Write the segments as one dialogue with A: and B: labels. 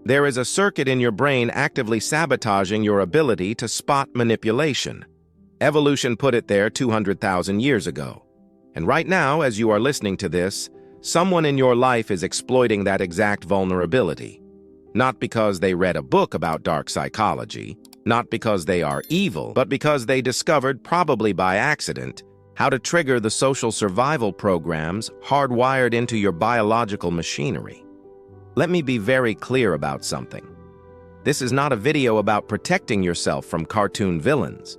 A: There is a circuit in your brain actively sabotaging your ability to spot manipulation. Evolution put it there 200,000 years ago. And right now, as you are listening to this, someone in your life is exploiting that exact vulnerability. Not because they read a book about dark psychology, not because they are evil, but because they discovered, probably by accident, how to trigger the social survival programs hardwired into your biological machinery. Let me be very clear about something. This is not a video about protecting yourself from cartoon villains.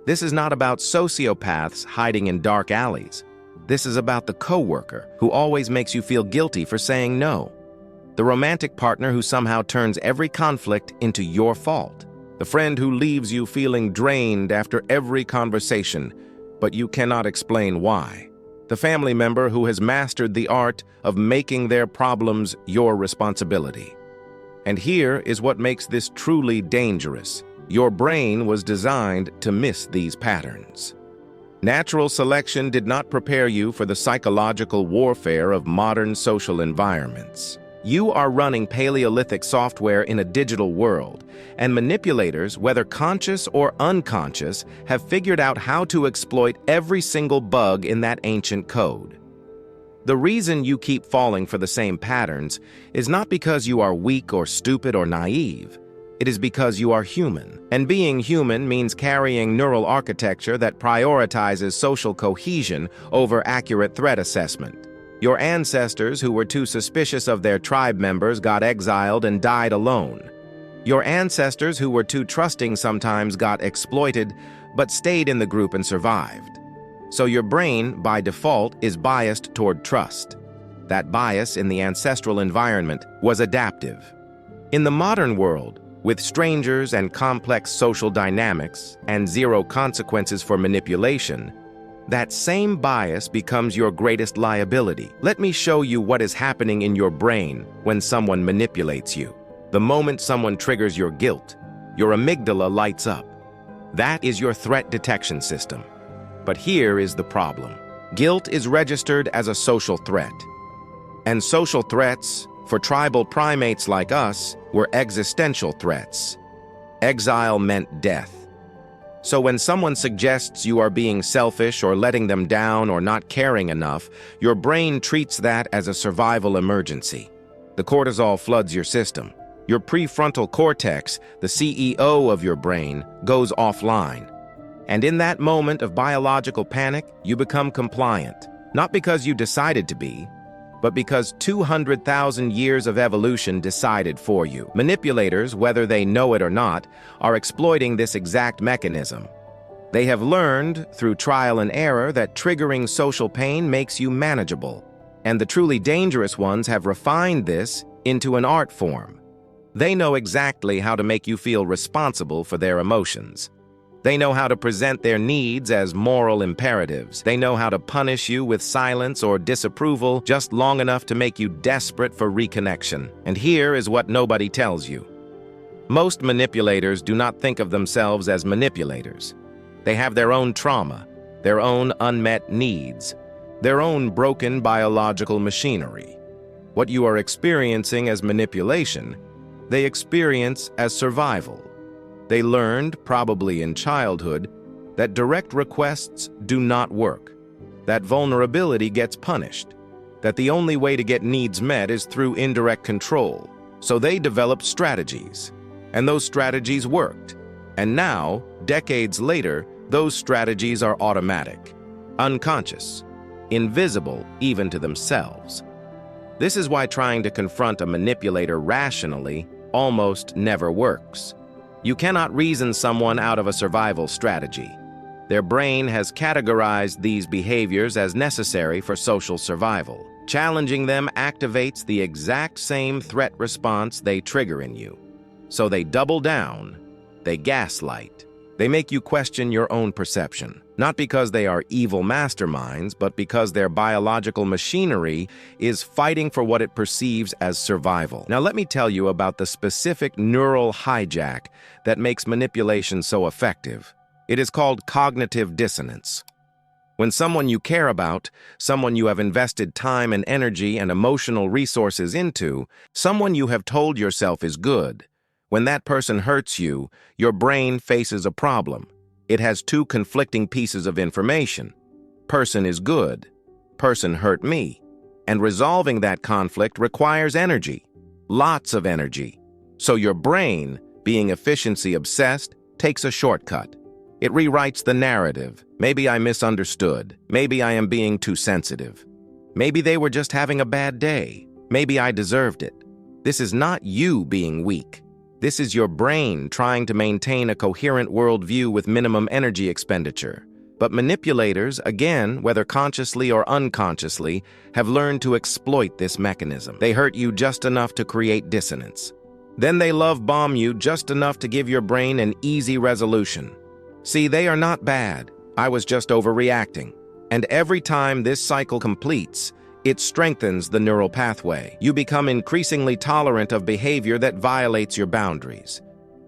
A: This is not about sociopaths hiding in dark alleys. This is about the coworker who always makes you feel guilty for saying no. The romantic partner who somehow turns every conflict into your fault. The friend who leaves you feeling drained after every conversation, but you cannot explain why. The family member who has mastered the art of making their problems your responsibility. And here is what makes this truly dangerous. Your brain was designed to miss these patterns. Natural selection did not prepare you for the psychological warfare of modern social environments. You are running Paleolithic software in a digital world, and manipulators, whether conscious or unconscious, have figured out how to exploit every single bug in that ancient code. The reason you keep falling for the same patterns is not because you are weak or stupid or naive. It is because you are human, and being human means carrying neural architecture that prioritizes social cohesion over accurate threat assessment. Your ancestors who were too suspicious of their tribe members got exiled and died alone. Your ancestors who were too trusting sometimes got exploited, but stayed in the group and survived. So your brain, by default, is biased toward trust. That bias in the ancestral environment was adaptive. In the modern world, with strangers and complex social dynamics and zero consequences for manipulation, that same bias becomes your greatest liability. Let me show you what is happening in your brain when someone manipulates you. The moment someone triggers your guilt, your amygdala lights up. That is your threat detection system. But here is the problem. Guilt is registered as a social threat. And social threats, for tribal primates like us, were existential threats. Exile meant death. So when someone suggests you are being selfish or letting them down or not caring enough, your brain treats that as a survival emergency. The cortisol floods your system. Your prefrontal cortex, the CEO of your brain, goes offline. And in that moment of biological panic, you become compliant, not because you decided to be, but because 200,000 years of evolution decided for you. Manipulators, whether they know it or not, are exploiting this exact mechanism. They have learned, through trial and error, that triggering social pain makes you manageable. And the truly dangerous ones have refined this into an art form. They know exactly how to make you feel responsible for their emotions. They know how to present their needs as moral imperatives. They know how to punish you with silence or disapproval just long enough to make you desperate for reconnection. And here is what nobody tells you. Most manipulators do not think of themselves as manipulators. They have their own trauma, their own unmet needs, their own broken biological machinery. What you are experiencing as manipulation, they experience as survival. They learned, probably in childhood, that direct requests do not work, that vulnerability gets punished, that the only way to get needs met is through indirect control. So they developed strategies, and those strategies worked. And now, decades later, those strategies are automatic, unconscious, invisible even to themselves. This is why trying to confront a manipulator rationally almost never works. You cannot reason someone out of a survival strategy. Their brain has categorized these behaviors as necessary for social survival. Challenging them activates the exact same threat response they trigger in you. So they double down, they gaslight, they make you question your own perception. Not because they are evil masterminds, but because their biological machinery is fighting for what it perceives as survival. Now let me tell you about the specific neural hijack that makes manipulation so effective. It is called cognitive dissonance. When someone you care about, someone you have invested time and energy and emotional resources into, someone you have told yourself is good, when that person hurts you, your brain faces a problem. It has two conflicting pieces of information. Person is good. Person hurt me. And resolving that conflict requires energy. Lots of energy. So your brain, being efficiency obsessed, takes a shortcut. It rewrites the narrative. Maybe I misunderstood. Maybe I am being too sensitive. Maybe they were just having a bad day. Maybe I deserved it. This is not you being weak. This is your brain trying to maintain a coherent worldview with minimum energy expenditure. But manipulators, again, whether consciously or unconsciously, have learned to exploit this mechanism. They hurt you just enough to create dissonance. Then they love bomb you just enough to give your brain an easy resolution. See, they are not bad. I was just overreacting. And every time this cycle completes, it strengthens the neural pathway. You become increasingly tolerant of behavior that violates your boundaries,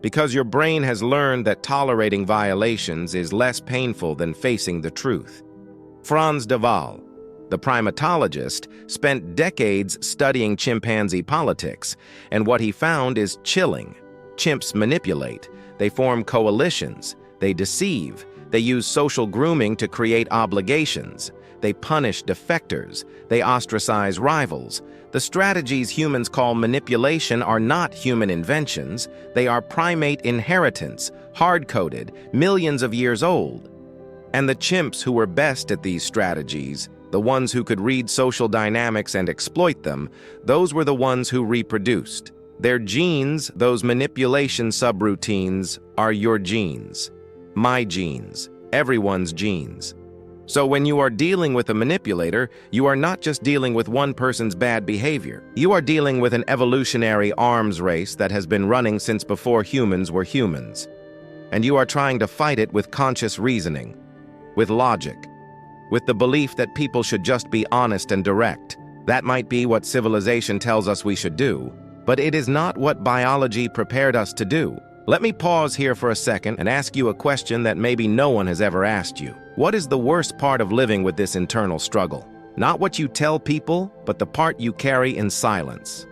A: because your brain has learned that tolerating violations is less painful than facing the truth. Franz de Waal, the primatologist, spent decades studying chimpanzee politics, and what he found is chilling. Chimps manipulate. They form coalitions. They deceive. They use social grooming to create obligations. They punish defectors. They ostracize rivals. The strategies humans call manipulation are not human inventions. They are primate inheritance, hard-coded, millions of years old. And the chimps who were best at these strategies, the ones who could read social dynamics and exploit them, those were the ones who reproduced. Their genes, those manipulation subroutines, are your genes. My genes. Everyone's genes. So when you are dealing with a manipulator, you are not just dealing with one person's bad behavior. You are dealing with an evolutionary arms race that has been running since before humans were humans. And you are trying to fight it with conscious reasoning, with logic, with the belief that people should just be honest and direct. That might be what civilization tells us we should do, but it is not what biology prepared us to do. Let me pause here for a second and ask you a question that maybe no one has ever asked you. What is the worst part of living with this internal struggle? Not what you tell people, but the part you carry in silence.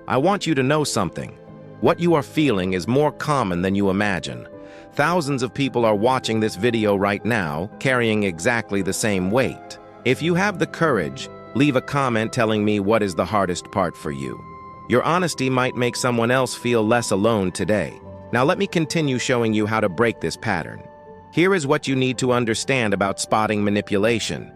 A: I want you to know something. What you are feeling is more common than you imagine. Thousands of people are watching this video right now, carrying exactly the same weight. If you have the courage, leave a comment telling me what is the hardest part for you. Your honesty might make someone else feel less alone today. Now let me continue showing you how to break this pattern. Here is what you need to understand about spotting manipulation.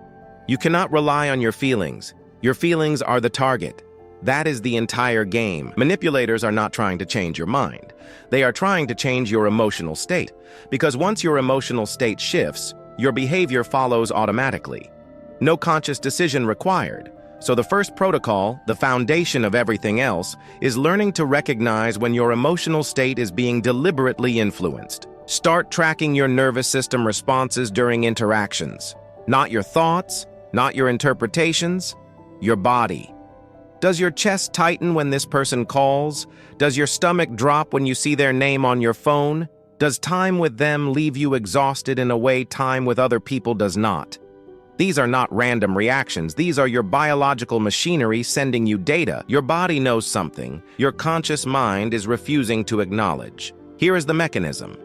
A: You cannot rely on your feelings. Your feelings are the target. That is the entire game. Manipulators are not trying to change your mind. They are trying to change your emotional state. Because once your emotional state shifts, your behavior follows automatically. No conscious decision required. So the first protocol, the foundation of everything else, is learning to recognize when your emotional state is being deliberately influenced. Start tracking your nervous system responses during interactions. Not your thoughts, not your interpretations, your body. Does your chest tighten when this person calls? Does your stomach drop when you see their name on your phone? Does time with them leave you exhausted in a way time with other people does not? These are not random reactions. These are your biological machinery sending you data. Your body knows something. Your conscious mind is refusing to acknowledge. Here is the mechanism.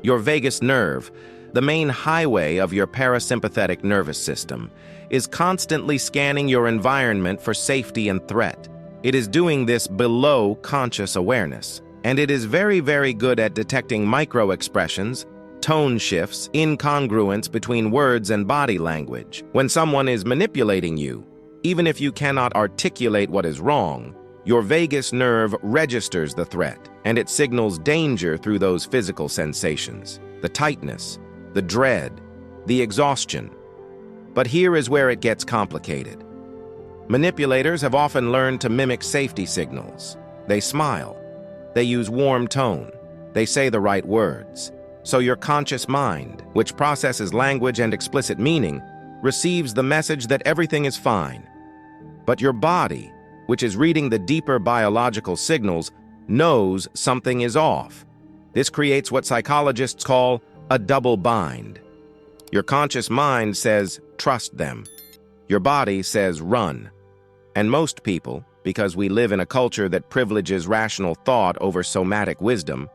A: Your vagus nerve, the main highway of your parasympathetic nervous system, is constantly scanning your environment for safety and threat. It is doing this below conscious awareness. And it is very, very good at detecting micro-expressions, tone shifts, incongruence between words and body language. When someone is manipulating you, even if you cannot articulate what is wrong, your vagus nerve registers the threat, and it signals danger through those physical sensations, the tightness, the dread, the exhaustion. But here is where it gets complicated. Manipulators have often learned to mimic safety signals. They smile. They use warm tone. They say the right words. So your conscious mind, which processes language and explicit meaning, receives the message that everything is fine. But your body, which is reading the deeper biological signals, knows something is off. This creates what psychologists call a double bind. Your conscious mind says, trust them. Your body says run. And most people, because we live in a culture that privileges rational thought over somatic wisdom,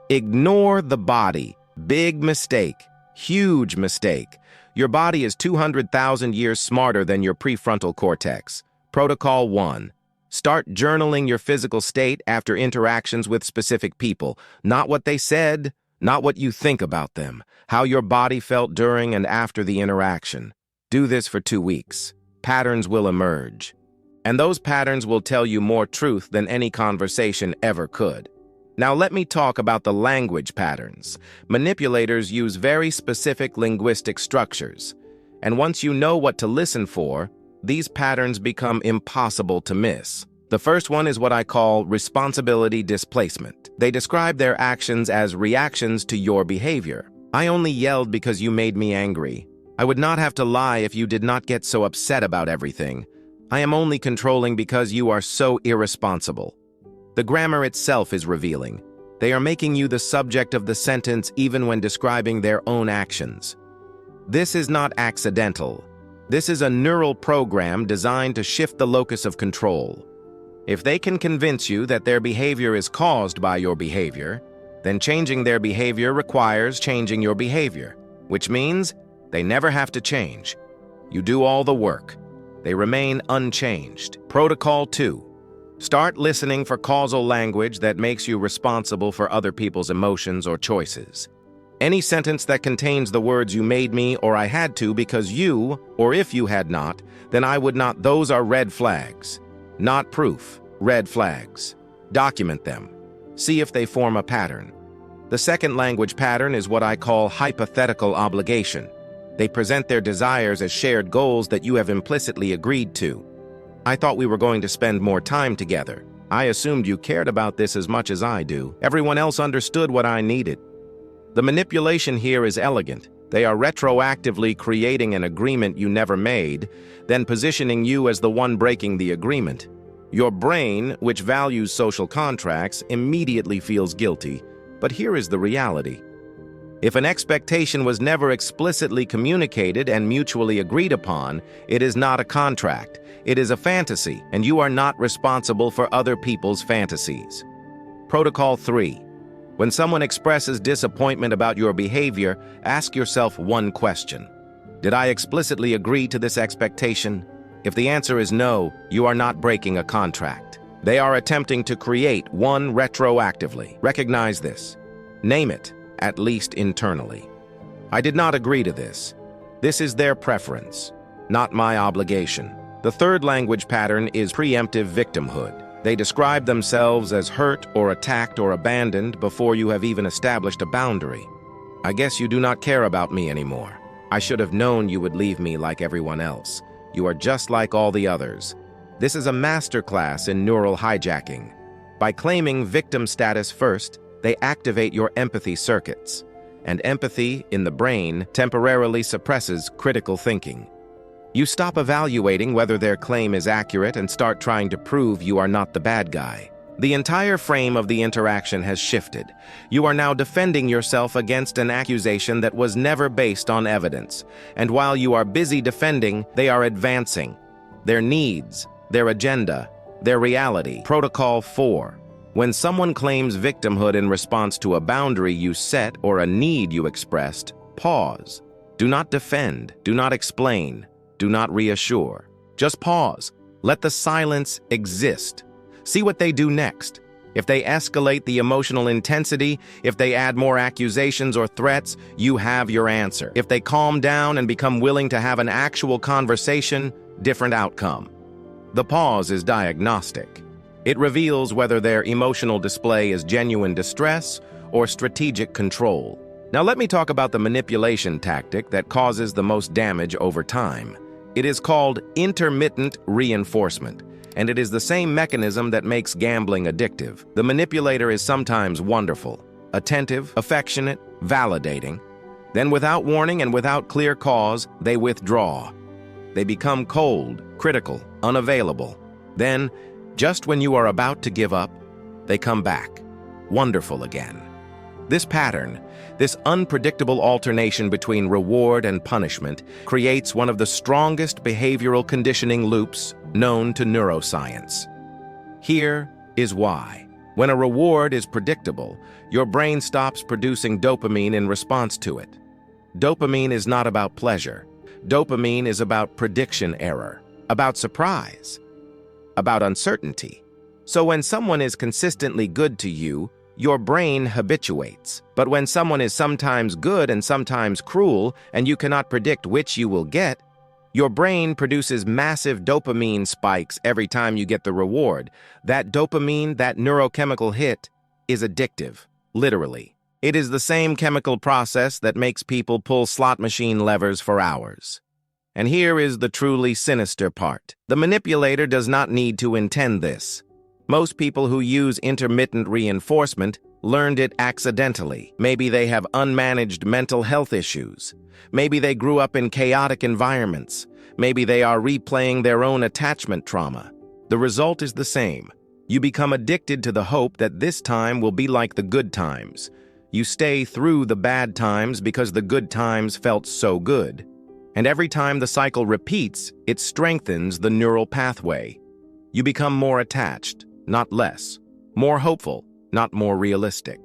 A: ignore the body. Big mistake. Huge mistake. Your body is 200,000 years smarter than your prefrontal cortex. Protocol 1. Start journaling your physical state after interactions with specific people. Not what they said, not what you think about them. How your body felt during and after the interaction. Do this for 2 weeks. Patterns will emerge. And those patterns will tell you more truth than any conversation ever could. Now let me talk about the language patterns. Manipulators use very specific linguistic structures. And once you know what to listen for, these patterns become impossible to miss. The first one is what I call responsibility displacement. They describe their actions as reactions to your behavior. I only yelled because you made me angry. I would not have to lie if you did not get so upset about everything. I am only controlling because you are so irresponsible. The grammar itself is revealing. They are making you the subject of the sentence even when describing their own actions. This is not accidental. This is a neural program designed to shift the locus of control. If they can convince you that their behavior is caused by your behavior, then changing their behavior requires changing your behavior, which means they never have to change. You do all the work. They remain unchanged. Protocol 2. Start listening for causal language that makes you responsible for other people's emotions or choices. Any sentence that contains the words "you made me" or "I had to because you," or "if you had not, then I would not," those are red flags. Not proof, red flags. Document them. See if they form a pattern. The second language pattern is what I call hypothetical obligation. They present their desires as shared goals that you have implicitly agreed to. I thought we were going to spend more time together. I assumed you cared about this as much as I do. Everyone else understood what I needed. The manipulation here is elegant. They are retroactively creating an agreement you never made, then positioning you as the one breaking the agreement. Your brain, which values social contracts, immediately feels guilty. But here is the reality. If an expectation was never explicitly communicated and mutually agreed upon, it is not a contract. It is a fantasy, and you are not responsible for other people's fantasies. Protocol 3. When someone expresses disappointment about your behavior, ask yourself one question. Did I explicitly agree to this expectation? If the answer is no, you are not breaking a contract. They are attempting to create one retroactively. Recognize this. Name it, at least internally. I did not agree to this. This is their preference, not my obligation. The third language pattern is preemptive victimhood. They describe themselves as hurt or attacked or abandoned before you have even established a boundary. I guess you do not care about me anymore. I should have known you would leave me like everyone else. You are just like all the others. This is a masterclass in neural hijacking. By claiming victim status first, they activate your empathy circuits. And empathy, in the brain, temporarily suppresses critical thinking. You stop evaluating whether their claim is accurate and start trying to prove you are not the bad guy. The entire frame of the interaction has shifted. You are now defending yourself against an accusation that was never based on evidence. And while you are busy defending, they are advancing. Their needs, their agenda, their reality. Protocol 4. When someone claims victimhood in response to a boundary you set or a need you expressed, pause. Do not defend. Do not explain. Do not reassure. Just pause. Let the silence exist. See what they do next. If they escalate the emotional intensity, if they add more accusations or threats, you have your answer. If they calm down and become willing to have an actual conversation, different outcome. The pause is diagnostic. It reveals whether their emotional display is genuine distress or strategic control. Now let me talk about the manipulation tactic that causes the most damage over time. It is called intermittent reinforcement, and it is the same mechanism that makes gambling addictive. The manipulator is sometimes wonderful, attentive, affectionate, validating. Then without warning and without clear cause, they withdraw. They become cold, critical, unavailable. Then, just when you are about to give up, they come back, wonderful again. This pattern, this unpredictable alternation between reward and punishment, creates one of the strongest behavioral conditioning loops known to neuroscience. Here is why. When a reward is predictable, your brain stops producing dopamine in response to it. Dopamine is not about pleasure. Dopamine is about prediction error, about surprise, about uncertainty. So when someone is consistently good to you, your brain habituates. But when someone is sometimes good and sometimes cruel, and you cannot predict which you will get, your brain produces massive dopamine spikes every time you get the reward. That dopamine, that neurochemical hit, is addictive, literally. It is the same chemical process that makes people pull slot machine levers for hours. And here is the truly sinister part. The manipulator does not need to intend this. Most people who use intermittent reinforcement learned it accidentally. Maybe they have unmanaged mental health issues. Maybe they grew up in chaotic environments. Maybe they are replaying their own attachment trauma. The result is the same. You become addicted to the hope that this time will be like the good times. You stay through the bad times because the good times felt so good. And every time the cycle repeats, it strengthens the neural pathway. You become more attached, not less. More hopeful, not more realistic.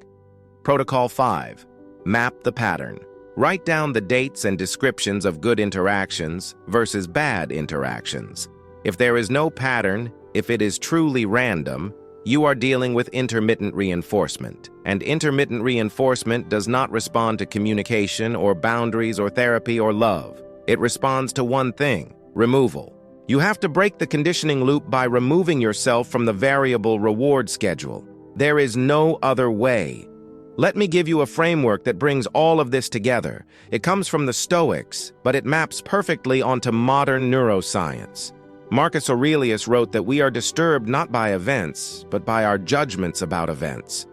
A: Protocol 5. Map the pattern. Write down the dates and descriptions of good interactions versus bad interactions. If there is no pattern, if it is truly random, you are dealing with intermittent reinforcement. And intermittent reinforcement does not respond to communication or boundaries or therapy or love. It responds to one thing: removal. You have to break the conditioning loop by removing yourself from the variable reward schedule. There is no other way. Let me give you a framework that brings all of this together. It comes from the Stoics, but it maps perfectly onto modern neuroscience. Marcus Aurelius wrote that we are disturbed not by events, but by our judgments about events.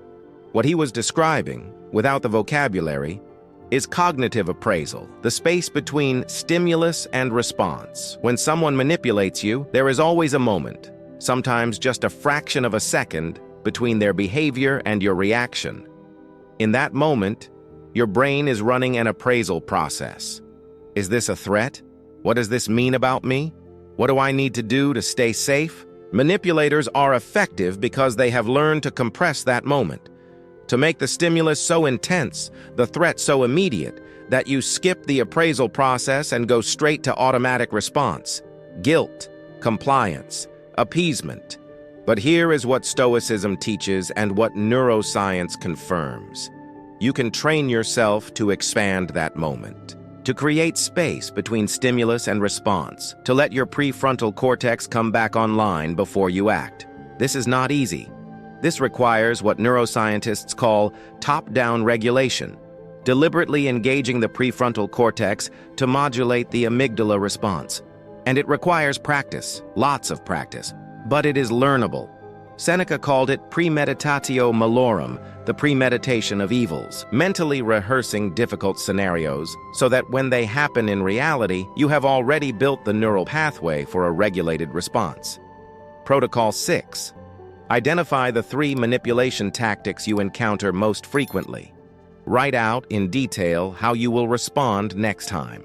A: What he was describing, without the vocabulary, is cognitive appraisal, the space between stimulus and response. When someone manipulates you, there is always a moment, sometimes just a fraction of a second, between their behavior and your reaction. In that moment, your brain is running an appraisal process. Is this a threat? What does this mean about me? What do I need to do to stay safe? Manipulators are effective because they have learned to compress that moment, to make the stimulus so intense, the threat so immediate, that you skip the appraisal process and go straight to automatic response, guilt, compliance, appeasement. But here is what Stoicism teaches and what neuroscience confirms. You can train yourself to expand that moment, to create space between stimulus and response, to let your prefrontal cortex come back online before you act. This is not easy. This requires what neuroscientists call top-down regulation, deliberately engaging the prefrontal cortex to modulate the amygdala response. And it requires practice, lots of practice, but it is learnable. Seneca called it premeditatio malorum, the premeditation of evils, mentally rehearsing difficult scenarios so that when they happen in reality, you have already built the neural pathway for a regulated response. Protocol 6. Identify the 3 manipulation tactics you encounter most frequently. Write out in detail how you will respond next time.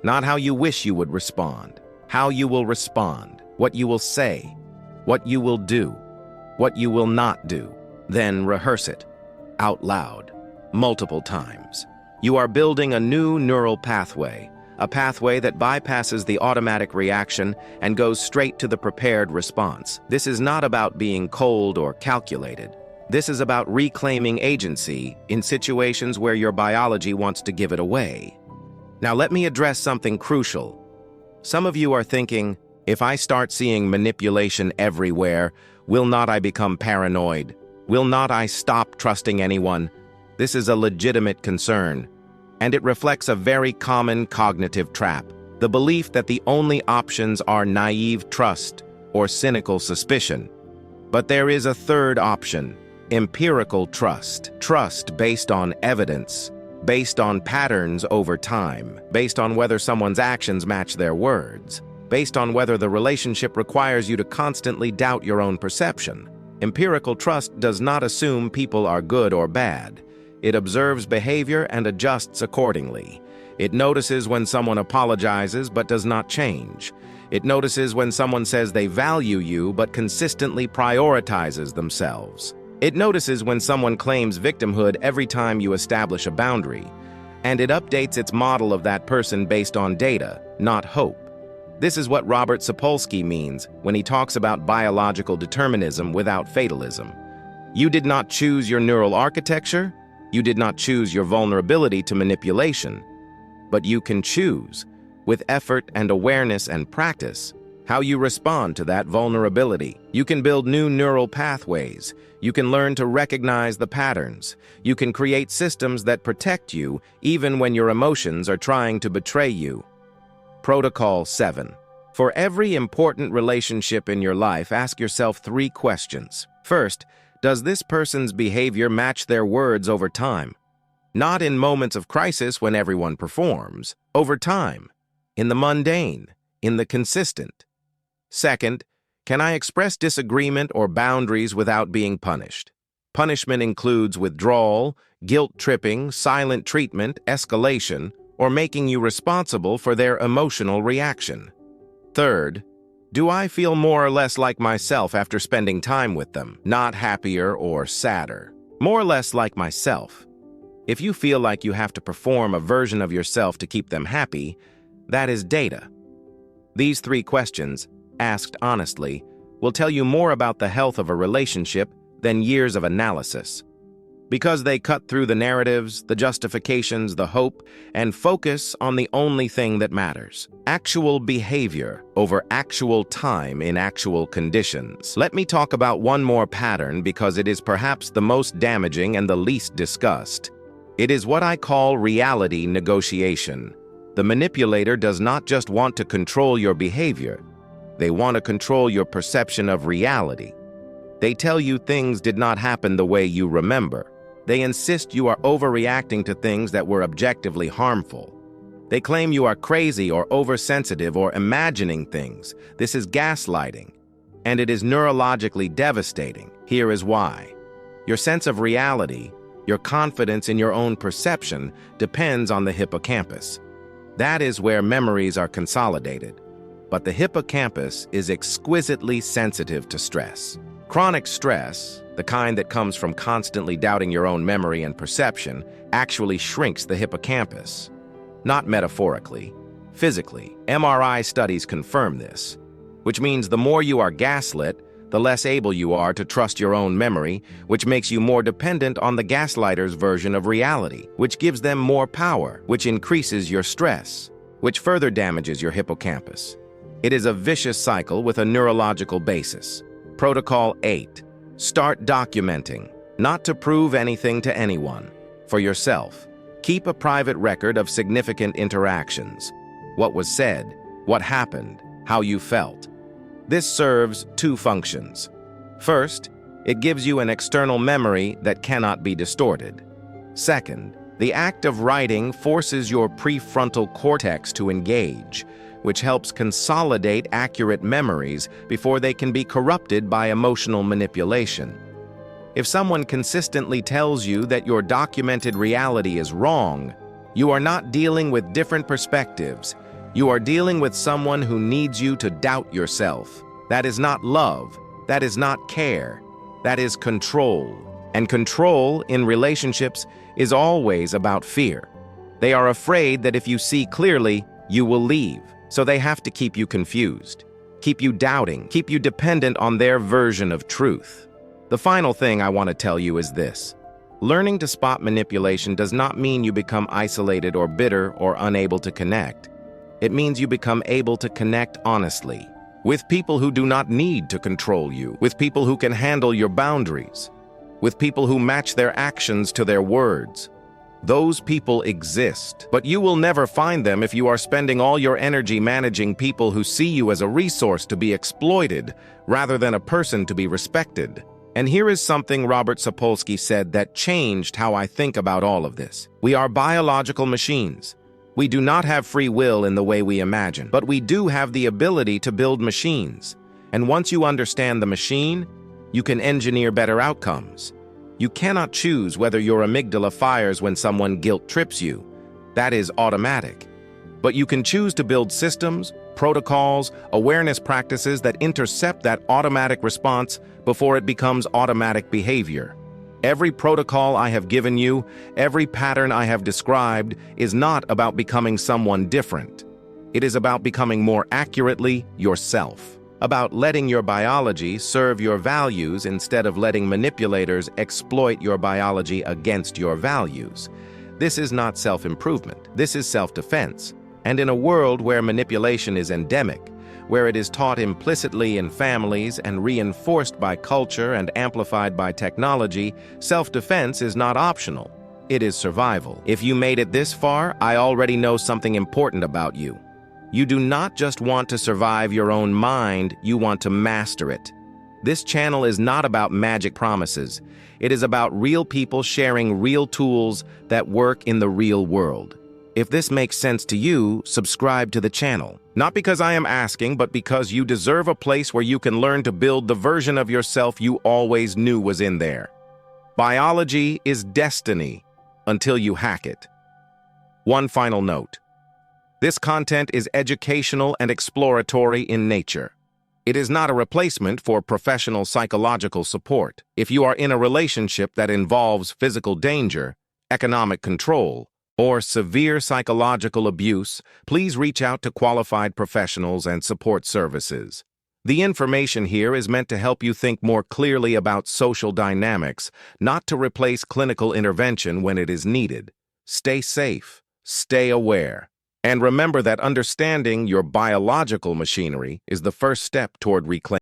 A: Not how you wish you would respond. How you will respond, what you will say, what you will do, what you will not do. Then rehearse it out loud, multiple times. You are building a new neural pathway, a pathway that bypasses the automatic reaction and goes straight to the prepared response. This is not about being cold or calculated. This is about reclaiming agency in situations where your biology wants to give it away. Now let me address something crucial. Some of you are thinking, if I start seeing manipulation everywhere, will not I become paranoid? Will not I stop trusting anyone? This is a legitimate concern, and it reflects a very common cognitive trap, the belief that the only options are naive trust or cynical suspicion. But there is a third option, empirical trust, trust based on evidence, based on patterns over time, based on whether someone's actions match their words, based on whether the relationship requires you to constantly doubt your own perception. Empirical trust does not assume people are good or bad. It observes behavior and adjusts accordingly. It notices when someone apologizes but does not change. It notices when someone says they value you but consistently prioritizes themselves. It notices when someone claims victimhood every time you establish a boundary. And it updates its model of that person based on data, not hope. This is what Robert Sapolsky means when he talks about biological determinism without fatalism. You did not choose your neural architecture. You did not choose your vulnerability to manipulation. But you can choose, with effort and awareness and practice, how you respond to that vulnerability. You can build new neural pathways. You can learn to recognize the patterns. You can create systems that protect you even when your emotions are trying to betray you. Protocol 7. For every important relationship in your life, ask yourself 3 questions. First, does this person's behavior match their words over time? Not in moments of crisis when everyone performs. Over time. In the mundane. In the consistent. Second, can I express disagreement or boundaries without being punished? Punishment includes withdrawal, guilt-tripping, silent treatment, escalation, or making you responsible for their emotional reaction. Third, do I feel more or less like myself after spending time with them? Not happier or sadder. More or less like myself. If you feel like you have to perform a version of yourself to keep them happy, that is data. These 3 questions, asked honestly, will tell you more about the health of a relationship than years of analysis. Because they cut through the narratives, the justifications, the hope, and focus on the only thing that matters. Actual behavior over actual time in actual conditions. Let me talk about one more pattern because it is perhaps the most damaging and the least discussed. It is what I call reality negotiation. The manipulator does not just want to control your behavior. They want to control your perception of reality. They tell you things did not happen the way you remember. They insist you are overreacting to things that were objectively harmful. They claim you are crazy or oversensitive or imagining things. This is gaslighting, and it is neurologically devastating. Here is why. Your sense of reality, your confidence in your own perception, depends on the hippocampus. That is where memories are consolidated. But the hippocampus is exquisitely sensitive to stress. Chronic stress, the kind that comes from constantly doubting your own memory and perception, actually shrinks the hippocampus. Not metaphorically, physically. MRI studies confirm this, which means the more you are gaslit, the less able you are to trust your own memory, which makes you more dependent on the gaslighter's version of reality, which gives them more power, which increases your stress, which further damages your hippocampus. It is a vicious cycle with a neurological basis. Protocol 8. Start documenting, not to prove anything to anyone. For yourself, keep a private record of significant interactions. What was said, what happened, how you felt. This serves 2 functions. First, it gives you an external memory that cannot be distorted. Second, the act of writing forces your prefrontal cortex to engage, which helps consolidate accurate memories before they can be corrupted by emotional manipulation. If someone consistently tells you that your documented reality is wrong, you are not dealing with different perspectives. You are dealing with someone who needs you to doubt yourself. That is not love. That is not care. That is control. And control in relationships is always about fear. They are afraid that if you see clearly, you will leave. So they have to keep you confused, keep you doubting, keep you dependent on their version of truth. The final thing I want to tell you is this. Learning to spot manipulation does not mean you become isolated or bitter or unable to connect. It means you become able to connect honestly, with people who do not need to control you, with people who can handle your boundaries, with people who match their actions to their words. Those people exist, but you will never find them if you are spending all your energy managing people who see you as a resource to be exploited rather than a person to be respected. And here is something Robert Sapolsky said that changed how I think about all of this. We are biological machines. We do not have free will in the way we imagine, but we do have the ability to build machines. And once you understand the machine, you can engineer better outcomes. You cannot choose whether your amygdala fires when someone guilt trips you. That is automatic. But you can choose to build systems, protocols, awareness practices that intercept that automatic response before it becomes automatic behavior. Every protocol I have given you, every pattern I have described, is not about becoming someone different. It is about becoming more accurately yourself. About letting your biology serve your values instead of letting manipulators exploit your biology against your values. This is not self-improvement. This is self-defense. And in a world where manipulation is endemic, where it is taught implicitly in families and reinforced by culture and amplified by technology, self-defense is not optional. It is survival. If you made it this far, I already know something important about you. You do not just want to survive your own mind, you want to master it. This channel is not about magic promises. It is about real people sharing real tools that work in the real world. If this makes sense to you, subscribe to the channel. Not because I am asking, but because you deserve a place where you can learn to build the version of yourself you always knew was in there. Biology is destiny until you hack it. One final note. This content is educational and exploratory in nature. It is not a replacement for professional psychological support. If you are in a relationship that involves physical danger, economic control, or severe psychological abuse, please reach out to qualified professionals and support services. The information here is meant to help you think more clearly about social dynamics, not to replace clinical intervention when it is needed. Stay safe, stay aware, and remember that understanding your biological machinery is the first step toward reclaiming